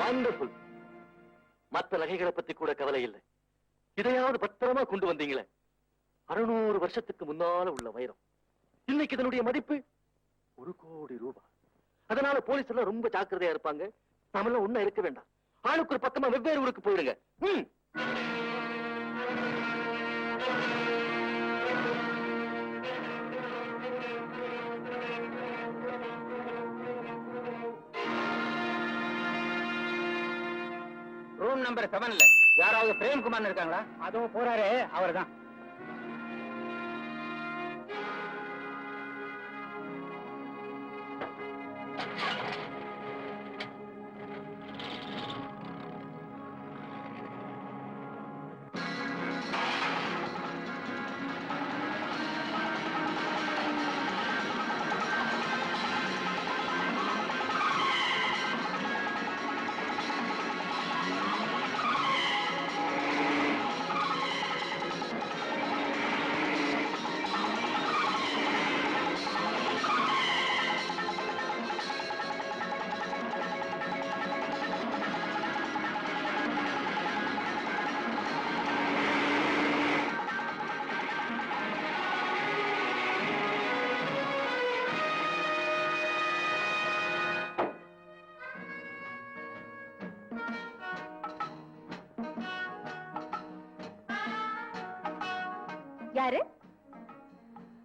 Wonderful. மற்ற நகைகளை பத்தி கூட கவலை இல்லை. இதையாவது பத்திரமா கொண்டு வந்தீங்களே. 600 வருஷத்துக்கு முன்னால உள்ள வைரம். இன்னைக்கு இதனுடைய மதிப்பு 1 கோடி ரூபாய். அதனால போலீஸ் எல்லாம் ரொம்ப ஜாக்கிரதையா இருப்பாங்க. நாமெல்லாம் ஒண்ணா இருக்க வேண்டாம். ஆளுக்கு ஒரு பக்கமா வெவ்வேறு ஊருக்கு போயிடுங்க. ரூம் நம்பர் 7ல யாராவது பிரேம்குமார் இருக்காங்களா? அதுவும் போறாரு, அவர்தான். யாரு?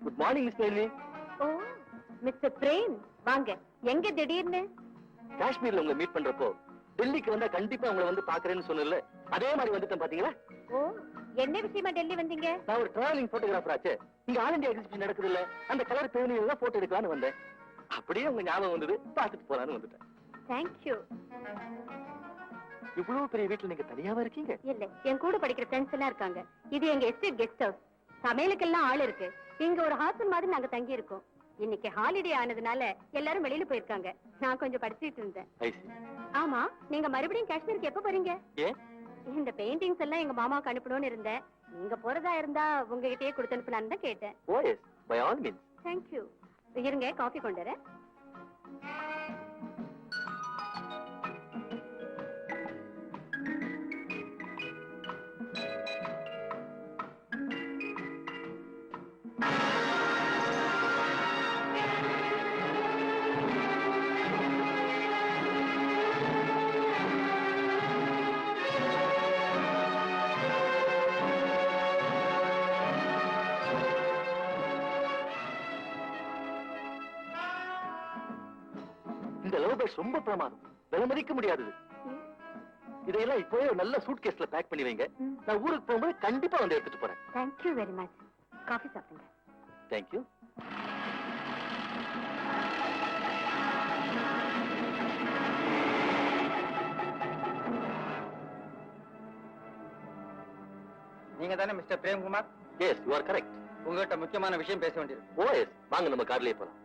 Good morning miss Pearly. Oh, mister Prem வாங்க. எங்க திடீர்னு? காஷ்மீர்ல உங்களை மீட் பண்றப்போ டெல்லிக்கு வந்தா கண்டிப்பா உங்களை வந்து பாக்குறேன்னு சொன்னல, அதே மாதிரி வந்துட்டேன் பாத்தீங்களா? ஓ, என்ன விஷயமா டெல்லி வந்தீங்க? நான் ஒரு டிராவலிங் போட்டோகிராஃபர் ஆச்சு. இங்க ஆல் இந்தியா எக்ஸிபிஷன் நடக்குது இல்ல, அந்த கலர் பேனியில போட்டோ எடுக்கலாம்னு வந்தேன். அப்படியே உங்க ஞாபகம் வந்தது, பாத்துட்டு போலான்னு வந்துட்டேன். Thank you. இவ்வளவு பெரிய வீட்டுல நீங்க தனியாவா இருக்கீங்க? இல்ல, என் கூட படிக்கிற ஃப்ரெண்ட்ஸ் எல்லாம் இருக்காங்க. இது எங்க எஸ்டேட் கெஸ்ட் ஹவுஸ். சமையலுக்கெல்லாம் ஆள் இருக்கு. இங்க ஒரு ஹாஸ்டல் மாதிரி நாங்க தங்கி இருக்கோம். இன்னைக்கு ஹாலிடே ஆனதுனால எல்லாரும் வெளியில போயிருக்காங்க. நான் கொஞ்சம் படிச்சுட்டு இருந்தேன். ஆமா, நீங்க மறுபடியும் காஷ்மீருக்கு எப்ப போறீங்க? இந்த பெயிண்டிங்ஸ் எல்லாம் எங்க மாமாவுக்கு அனுப்பணும்னு இருந்தேன். நீங்க போறதா இருந்தா உங்ககிட்டயே கொடுத்து அனுப்பலான்னு தான் கேட்டேன். Oh yes, by all means. Thank you. இருங்க, காஃபி கொண்டு வரேன். இந்த லவ் பேர்ட்ஸ் ரொம்ப பிரமாதம், விலை மதிக்க முடியாதது. இதையெல்லாம் இப்போவே நல்ல சூட்கேஸ்ல பேக் பண்ணி வைங்க. நான் ஊருக்கு போகும்போது கண்டிப்பா வந்து எடுத்துட்டு போறேன். Thank you very much. Coffee சாப்பிடுங்க. Thank you. நீங்க தானே mister Premkumar? Yes, you are correct. உங்ககிட்ட முக்கியமான விஷயம் பேச வேண்டியிருக்கு. ஓ எஸ், வாங்க நம்ம கார்லயே போலாம்.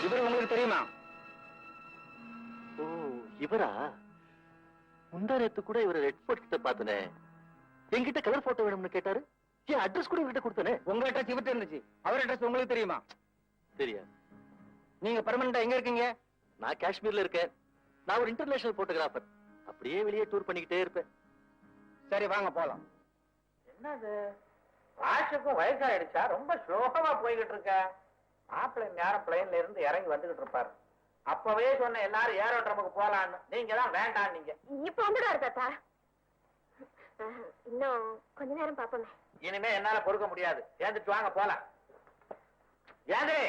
இவர் உங்களுக்கு தெரியுமா? ஓ, இவரா? முந்தாரத்து கூட இவரை ரெட் ஃபோர்ட் கிட்ட பார்த்தனே. என்கிட்ட கலர் போட்டோ வேணும்னு கேட்டாரு. என் அட்ரஸ் கூட இவர்கிட்ட கொடுத்தனே. உங்க அட்ரஸ் இவர்கிட்ட இருந்துச்சு. அவர் அட்ரஸ் உங்களுக்கு தெரியுமா? தெரியாது. நீங்க பெர்மனண்டா எங்க இருக்கீங்க? நான் காஷ்மீர்ல இருக்கேன். நான் ஒரு இன்டர்நேஷனல் போட்டோகிராஃபர். அப்படியே வெளியே டூர் பண்ணிக்கிட்டே இருப்பேன். சரி, வாங்க போலாம். என்னது, ராஷுக்கும் வயசாயிடுச்சா? ரொம்ப ஸ்லோகமா போய்கிட்டு இருக்க. மாப்பிள்ளை நேரம் பிளைன்ல இருந்து இறங்கி வந்துகிட்டு இருப்பாரு. அப்பவே சொன்ன எல்லாரும் ஏரோட்ரமுக்கு போலான்னு. நீங்க தான் வேண்டாம். நீங்க இப்ப வந்துடுவாரு தாத்தா. இன்னும் கொஞ்ச நேரம் பாப்போமே. இனிமே என்னால பொறுக்க முடியாது. ஏந்துட்டு வாங்க போலாம். ஏந்திரே.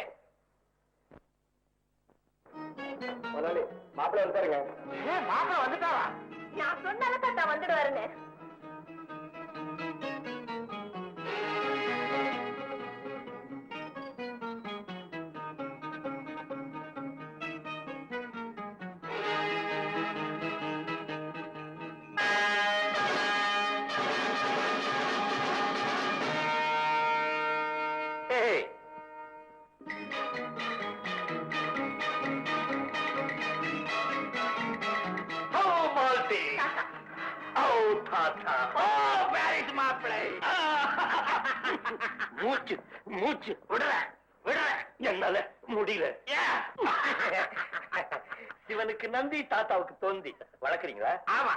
மாப்பிள்ளை வந்துருங்க. மாப்பிள்ளை வந்துட்டாவா? நான் சொன்னால தாத்தா வந்துடுவாருன்னு. ஓ தாத்தா, ஓ பாரிஸ் மாப்பிள்ளை. மூச்சு மூச்சு விடுறேன் விடுறேன். என்னால முடியல. ஏன்? சிவனுக்கு நந்தி, தாத்தாவுக்கு தொந்தி. வளர்க்குறீங்களா? ஆமா,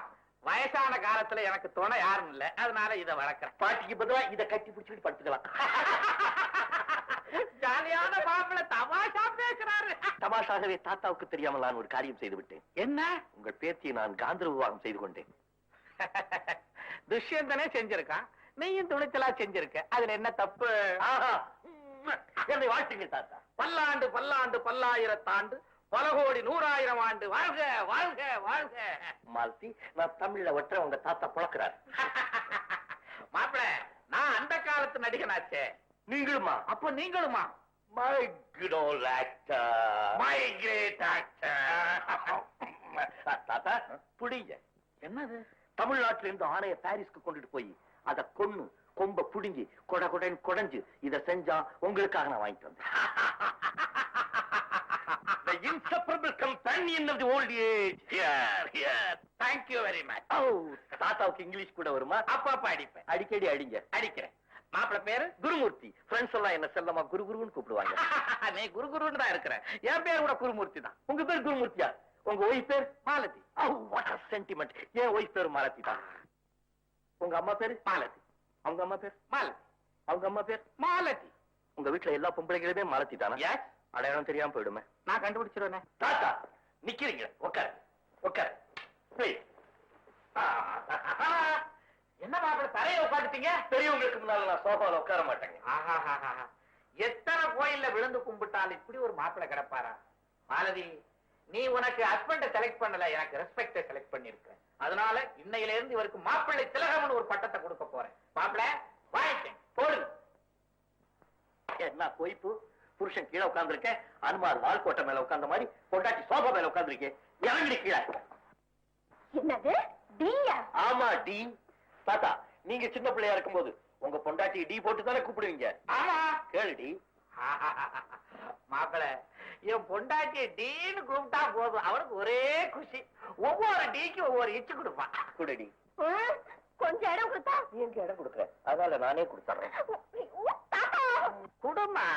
வயசான காலத்துல எனக்கு துணை யாரும் இல்ல, அதனால இத வளர்க்கறேன். பாட்டிக்கு பதிலா இதை கட்டி பிடிச்சிட்டு படுத்துக்கலாம். ஜாலியான மாப்பிள்ளை தமாஷா பேசுறாரு. தமாஷாகவே தாத்தாவுக்கு தெரியாமல் நான் ஒரு காரியம் செய்து விட்டேன். என்ன? உங்கள் பேத்தியை நான் காந்தர்வ விவாகம் செய்து கொண்டேன். துஷ்யந்தனே செஞ்சிருக்கான், நீயும் துணிச்சலா செஞ்சிருக்க, அதுல என்ன தப்பு? ஆஹா, என்னை வாழ்த்துங்கள் தாத்தா. பல்லாண்டு பல்லாண்டு பல்லாயிரத்தாண்டு பல கோடி 100,000 ஆண்டு வாழ்க வாழ்க வாழ்க. மாலதி, நான் தமிழ்ல ஒற்ற உங்க தாத்தா பழக்கிறார். மாப்பிள்ள, நான் அந்த காலத்து நடிகனாச்சே. நீங்களுமா? அப்ப நீங்களுமா? My good old actor, my great actor. தாத்தா புடிங்க. என்னது? தமிழ்நாட்டுல இருந்து ஆணைய பாரிஸ்க்கு கொண்டுட்டு போய் அத கொன்னு கொம்ப புடுங்கி கொடன்னு கொடைஞ்சு இத செஞ்சா உங்களுக்காக நான் வாங்கிட்டு வந்தேன். The inseparable companion of the old age. Here, here. Thank you very much. Oh, தாத்தாவுக்கு இங்கிலீஷ் கூட வருமா? அப்பப்ப அடிப்பேன். அடிக்கடி அடிங்க. அடிக்கிறேன். மாப்பிள்ள பேரு? குருமூர்த்தி. ஃப்ரெண்ட்ஸ் எல்லாம் என்ன செல்லமா குரு குருன்னு கூப்பிடுவாங்க. நீ குருகுருன்னு தான் இருக்கிற. என் பேர் கூட குருமூர்த்தி தான். உங்க பேர் குருமூர்த்தியா? உங்க ஒய்ஃப் பேர்? Malathi. Oh, what a sentiment. N wife பேர் மாலதி தான். உங்க அம்மா பேரு? மாலதி. அவங்க அம்மா பேர்? மாலதி. அவங்க அம்மா பேர்? மாலதி. உங்க வீட்டுல எல்லா பொம்பளைங்களுமே மாலதி தானா? எஸ். அடையாளம் தெரியாம போயிடுமே. நான் கண்டுபிடிச்சிருவேன். தாத்தா நிக்கிறீங்க, உட்காரு உட்காரு. Please. என்ன மாப்பிள்ள தரையில உட்காந்துட்டீங்க? பெரியவங்களுக்கு முன்னால நான் சோஃபால உட்கார மாட்டேங்க. ஆஹாஹாஹா. எத்தனை கோயில்ல விழுந்து கும்பிட்டாலும் இப்படி ஒரு மாப்பிள்ளை கிடப்பாரா? மாலதி, நீ உனக்கு ஹஸ்பண்ட செலக்ட் பண்ணல, எனக்கு ரெஸ்பெக்ட செலக்ட் பண்ணிருக்க. அதனால இன்னையில இருந்து இவருக்கு மாப்பிள்ளை திலகம்னு ஒரு பட்டத்தை கொடுக்க போறேன். மாப்பிள்ளை வாங்கிட்டேன், போடுங்க. என்ன பொய்ப்பு? புருஷன் கீழே உட்கார்ந்துருக்கேன், அனுமார் வால்கோட்டை மேல உட்கார்ந்த மாதிரி பொண்டாட்டி சோஃபா மேல உட்கார்ந்துருக்கேன். இறங்கி கீழே. என்னது டீயா? ஆமா டி. தாத்தா, நீங்க சின்ன பிள்ளையா இருக்கும்போது உங்க பொண்டாட்டி டி போட்டு தானே கூப்பிடுவீங்க. ஆமா. கேளு டி. மாப்பிள்ளை, என் பொண்டாட்டிய டீன்னு கூப்பிட்டா போதும், அவனுக்கு ஒரே குஷி. ஒவ்வொரு டீக்கு ஒவ்வொரு இச்சு கொடுப்பான். குடடி. கொஞ்சம் இடம் கொடுத்தா? நீ எனக்கு இடம் கொடுக்குற, அதனால நானே கொடுத்துறேன். குடுமா,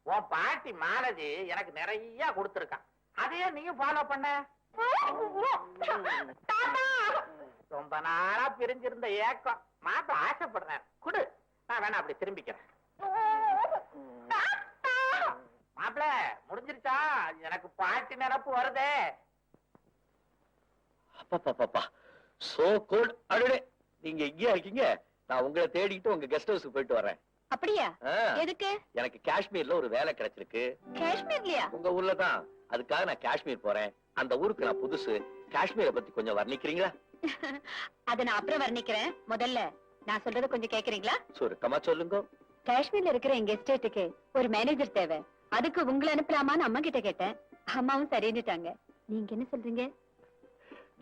உன் பாட்டி மாலதி எனக்கு நிறைய கொடுத்துருக்கான். அதையே நீயும் ஃபாலோ பண்ண. ரொம்ப நாளா பிரிஞ்சிருந்த ஏக்கம் மாத்த ஆசைப்படுறேன். குடு, நான் வேணா அப்படி திரும்பிக்கிறேன். மாப்பிள்ள முடிஞ்சிருச்சா? எனக்கு பாட்டி நினப்பு வருதே. அப்பா சோ கோல்ட். அடடே, நீங்க இங்கே இருக்கீங்க, நான் உங்களை தேடிட்டு உங்க கெஸ்ட் ஹவுஸ்க்கு போயிட்டு வரேன். அப்படியா? ஆ, எதுக்கு? எனக்கு காஷ்மீர்ல ஒரு வேலை கிடைச்சிருக்கு. காஷ்மீர்லயா? உங்க ஊர்ல தான். அதுக்காக நான் காஷ்மீர் போறேன். அந்த ஊருக்கு நான் புதுசு. காஷ்மீரை பத்தி கொஞ்சம் வர்ணிக்கிறீங்களா? அத நான் அப்புறம் வர்ணிக்கிறேன். முதல்ல நான் சொல்றத கொஞ்சம் கேக்குறீங்களா? சுருக்கமா சொல்லுங்க. காஷ்மீர்ல இருக்கிற எங்க எஸ்டேட்டுக்கு ஒரு மேனேஜர் தேவை. அதுக்கு உங்களை அனுப்பலாமான்னு அம்மா கிட்ட கேட்டேன். அம்மாவும் சரின்னுட்டாங்க. நீங்க என்ன சொல்றீங்க?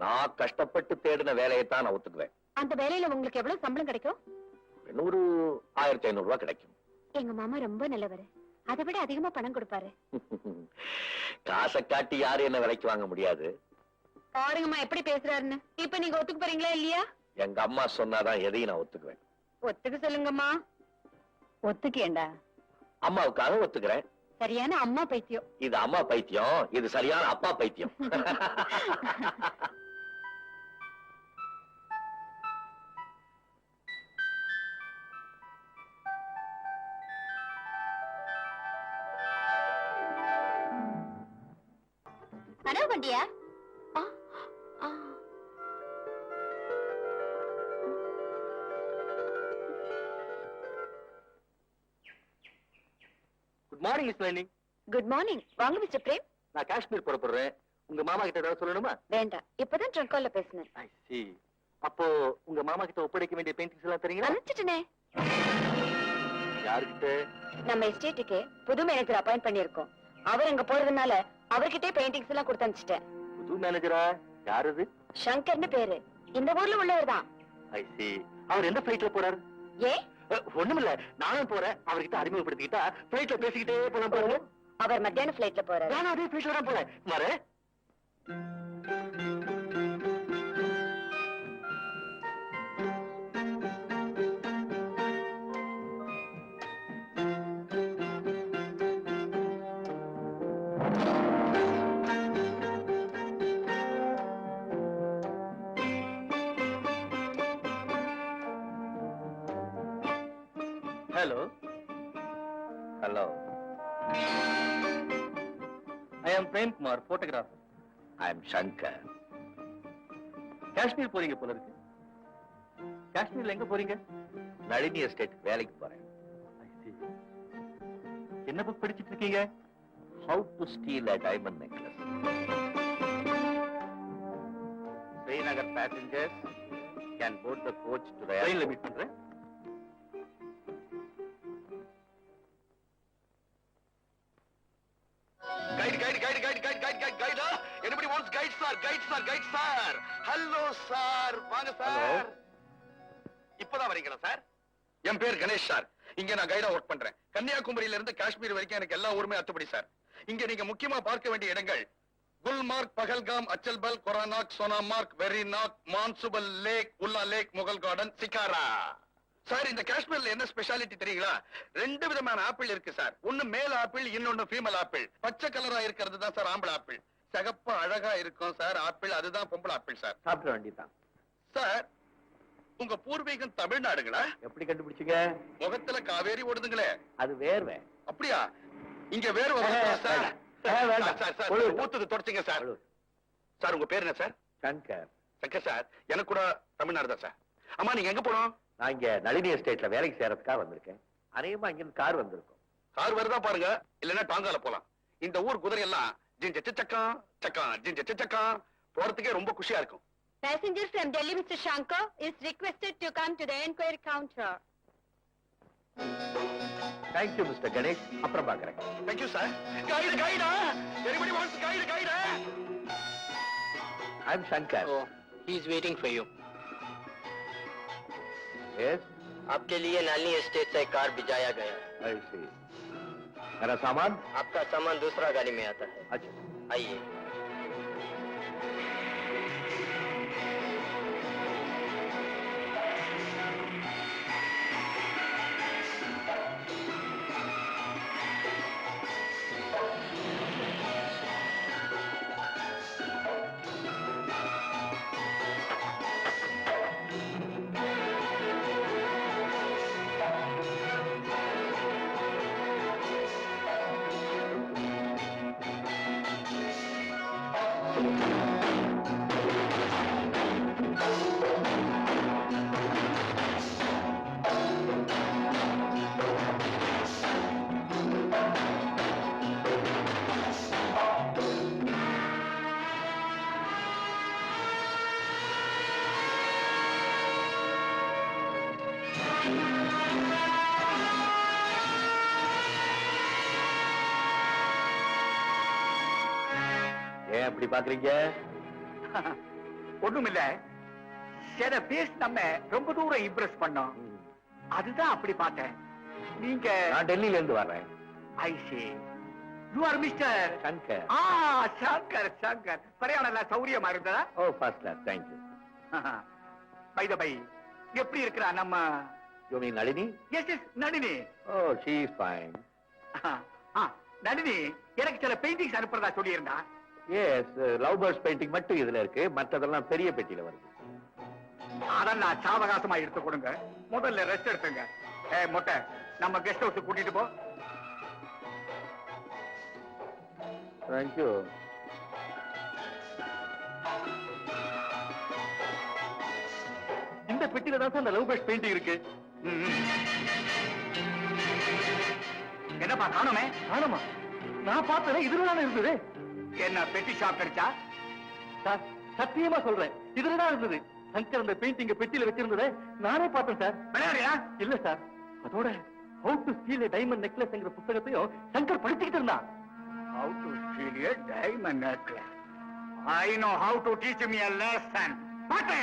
நான் கஷ்டப்பட்டு தேடின வேலையை தான் நான் ஒத்துக்குவேன். அந்த வேலையில உங்களுக்கு எவ்வளவு சம்பளம் கிடைக்கும்? 1500 ரூபாய் கிடைக்கும். எங்க மாமா ரொம்ப நல்லவர். அதை விட அதிகமா பணம் கொடுப்பாரு. காசை காட்டி யாரும் என்ன விலைக்கு வாங்க முடியாது. பாருங்கம்மா எப்படி பேசுறாருன்னு. இப்ப நீங்க ஒத்துக்க போறீங்களா இல்லையா? எங்க அம்மா சொன்னாதான் எதையும் நான் ஒத்துக்குவேன். ஒத்துக்க சொல்லுங்கம்மா. ஒத்துக்கேண்டா. அம்மாவுக்காக ஒத்துக்கிறேன். சரியான அம்மா பைத்தியம். இது அம்மா பைத்தியம், இது சரியான அப்பா பைத்தியம். கனவு கண்டியா? Good morning miss Lining. Good morning. வாங்க மிஸ்டர் பிரேம். நான் காஷ்மீர் புறப்படுறேன். உங்க மாமா கிட்ட ஏதாவது சொல்லணுமா? வேண்டாம், இப்பதான் ட்ரங்க் கால்ல பேசினேன். ஐ சீ. அப்போ உங்க மாமா கிட்ட ஒப்படைக்க வேண்டிய பெயிண்டிங்ஸ் எல்லாம் தரீங்களா? அனுப்பிச்சிட்டனே. யாருக்கிட்ட? நம்ம எஸ்டேட்டுக்கு புது மேனேஜர் அப்பாயிண்ட் பண்ணிருக்கோம். அவர் அங்க போறதுனால அவர்கிட்டே பெயிண்டிங்ஸ் எல்லாம் கொடுத்து அனுப்பிச்சிட்டேன். புது மேனேஜரா? யாரு இது? சங்கர்னு பேரு. இந்த ஊர்ல உள்ளவர் தான். ஐ சீ. அவர் எந்த ஃளைட்ல போறாரு? ஏ? ஒண்ணுமில்ல, நானும் போறேன். அவர்கிட்ட அறிமுகப்படுத்திக்கிட்டா ஃளைட்ல பேசிக்கிட்டே போலாம் பாருங்க. அவர் மத்தியான ஃளைட்ல போறாரு. நானும் அதே ஃளைட்ல தான் போறேன். ஹலோ ஹலோ, ஐ ஆம் Premkumar, photographer. I am Shankar. Kashmir போறீங்க போல இருக்கு. காஷ்மீர்ல எங்க போறீங்க? நளினி எஸ்டேட் வேலைக்கு போறேன். I see. என்ன புக் படிச்சிட்டு இருக்கீங்க? How to steal a diamond necklace. Srinagar passengers can board the coach to the ட்ரெயின்ல airport. மீட் பண்றேன். Guide, guide, guide, guide, guide, guide, guide, guide. Anybody wants guide, sir? Guide, sir, guide, sir. Hello, sir. வாங்க sir. இப்பதான் வரீங்களா sir? என் பேர் Ganesh sir. இங்க நான் கைடா work பண்றேன். கன்னியாகுமரியில இருந்து காஷ்மீர் வரைக்கும் எனக்கு எல்லா ஊருமே அத்துப்படி சார். இங்க நீங்க முக்கியமா பார்க்க வேண்டிய இடங்கள் குல்மார்க், பகல்காம், அச்சல்பல், கொரானாக், சோனாமார்க், வெரிநாக், மான்சுபல் லேக், உல்லா லேக், முகல் கார்டன், சிகாரா. சார், இந்த காஷ்மீர்ல என்ன ஸ்பெஷாலிட்டி தெரியுங்களா? 2 விதமான ஆப்பிள் இருக்கு சார். ஒன்னு மேல் ஆப்பிள், இன்னொன்னு ஃபீமேல் ஆப்பிள். பச்சை கலரா இருக்கிறது தான் சார் ஆம்பளை ஆப்பிள். சிகப்பா அழகா இருக்கும் சார் ஆப்பிள், அதுதான் பொம்பளை ஆப்பிள் சார். சாப்பிட வேண்டியதுதான். சார், உங்க பூர்வீகம் தமிழ்நாடுங்களா? எப்படி கண்டுபிடிச்சீங்க? முகத்துல காவேரி ஓடுதுங்களே. அது வேர்வை. அப்படியா? இங்க வேற சார். வேண்டாம். சார், சார், ஒழுங்கு. ஊத்துது தொடச்சிங்க சார். சார், உங்க பேர் என்ன சார்? சங்கர். சங்கர் சார், எனக்கு கூட தமிழ்நாடு தான் சார். அம்மா, நீங்க எங்க போனோம்? நான் இங்க நளினி எஸ்டேட்ல வேலைக்கு சேரதுக்காக வந்திருக்கேன். அநேகமா இங்கிருந்து கார் வந்திருக்கும். கார் வருதா பாருங்க, இல்லன்னா டாங்கால போலாம். இந்த ஊர் குதிரை எல்லாம் ஜிஞ்ச சக்கம் சக்கம் ஜிஞ்ச சக்கம் போறதுக்கே ரொம்ப குஷியா இருக்கும். Passenger from Delhi, Mr. Shankar, is requested to come to the enquiry counter. Thank you mister Ganesh. அப்புறம் பாக்குறேன். Thank you sir. கைடு கைடா, anybody wants guide guide. I am Shankar. he is waiting for you. Yes, आपके लिए नालनी एस्टेट से car भिजाया गया. आई सी. मेरा सामान? आपका सामान दूसरा गाड़ी में आता है. अच्छा. आइए. ஏன் அப்படி பாக்குறீங்க? ஒண்ணுமில்ல, சில பேஸ் நம்ம ரொம்ப தூரம் இம்ப்ரெஸ் பண்ணோம், அதுதான் அப்படி பார்த்தேன். நீங்க? நான் டெல்லியில இருந்து வர்றேன். ஐ see. You are Mr. Shankar. Shankar Shankar. பிரயாணம் சௌரியமா இருந்ததா? Oh, first class. Thank you. By the by, எப்படி இருக்கிறா நம்ம? You mean Nalini? Yes yes, Nalini. Oh, she is fine. Nalini எனக்கு சில பெயிண்டிங்ஸ் அனுப்புறதா சொல்லி இருந்தா. எஸ், லவ் பேர்ட்ஸ் பெயிண்டிங் மட்டும் இதுல இருக்கு, மத்ததெல்லாம் பெரிய பெட்டியில வருது. அதெல்லாம் சாவகாசமா எடுத்து கொடுங்க, முதல்ல ரெஸ்ட் எடுத்துங்க. மொட்டை, நம்ம கெஸ்ட் ஹவுஸ் கூட்டிட்டு போ. தேங்க்யூ. இந்த பெட்டியில தான் சார் அந்த லவ் பேர்ட்ஸ் பெயிண்டிங் இருக்கு. என்னப்பா காணுமே? ஆனமா, நான் பார்த்தேன், இதுல தானே இருந்தது. என்ன பெட்டி ஷாப் கிடைச்சா? சார், சத்தியமா சொல்றேன், இதுல தான் இருந்தது. சங்கர் அந்த பெயிண்டிங் பெட்டியில வச்சிருந்ததை நானே பார்த்தேன் சார். விளையாடியா? இல்ல சார், அதோட how to steal a diamond நெக்லஸ்ங்கிற புத்தகத்தையும் சங்கர் படிச்சுக்கிட்டு இருந்தான். How to steal a diamond necklace. I know how to teach me a lesson. Pate!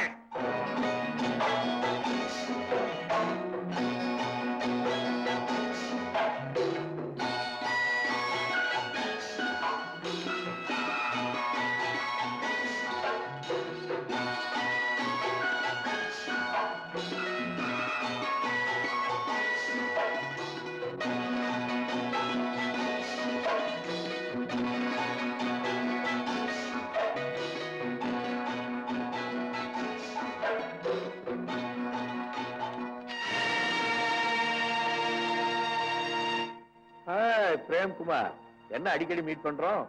Premkumar, என்ன அடிக்கடி மீட் பண்றோம்?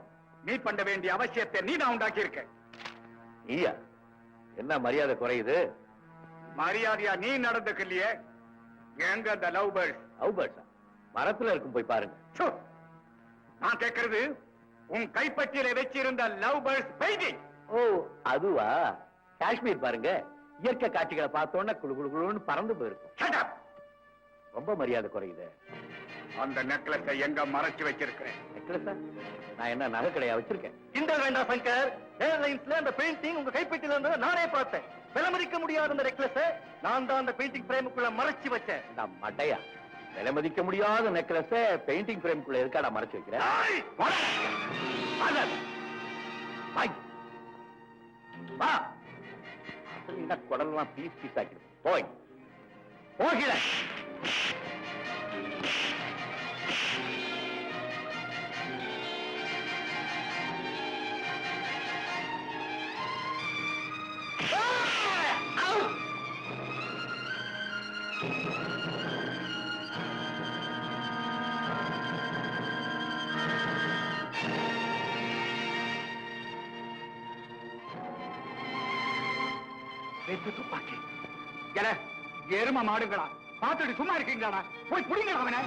மீட் பண்ண வேண்டிய அவசியத்தை நீ தான் உண்டாக்கி இருக்க. நீயா? என்ன மரியாதை குறையுது? மரியாதையா நீ நடந்துக்கலையே. எங்க அந்த லவ் பேர்ட்ஸ்? லவ் பேர்ட்ஸா? மரத்துல இருக்கும், போய் பாருங்க. நான் கேட்கறது உன் கைப்பற்றியில வச்சிருந்த லவ் பேர்ட்ஸ் பெயிண்டிங். ஓ, அதுவா? காஷ்மீர் பாருங்க, இயற்கை காட்சிகளை பார்த்தோன்னா குளு குளு குளுன்னு பறந்து போயிருக்கும். Shut up! ரொம்ப மரியாதை குறையுது. அந்த நெக்லஸை எங்க மறைச்சு வச்சிருக்கிறேன்? நெக்லஸா? நான் என்ன நகை கடையா வச்சிருக்கேன்? இந்த வேண்டாம் சங்கர். ஏர்லைன்ஸ்ல அந்த பெயிண்டிங் உங்க கைப்பெட்டில இருந்ததை நானே பார்த்தேன். விலைமதிக்க முடியாத அந்த நெக்லஸை நான் தான் அந்த பெயிண்டிங் பிரேமுக்குள்ள மறைச்சு வச்சேன். இந்த மடையா, விலை மதிக்க முடியாத நெக்லஸ பெயிண்டிங் பிரேம்குள்ள எதுக்காடா மறைச்சு வைக்கிறேன்? ஏய், போடா. ஆனந்த், வாய். வா. என்ன குடல்லாம் பீஸ் பீஸ் ஆக்கிடு. போய் போகிற. வெத்து துப்பாக்கி. எல, எரும மாடுங்களா, பார்த்துட்டு சும்மா இருக்கீங்களா? போய் புடிங்கடா அவனை.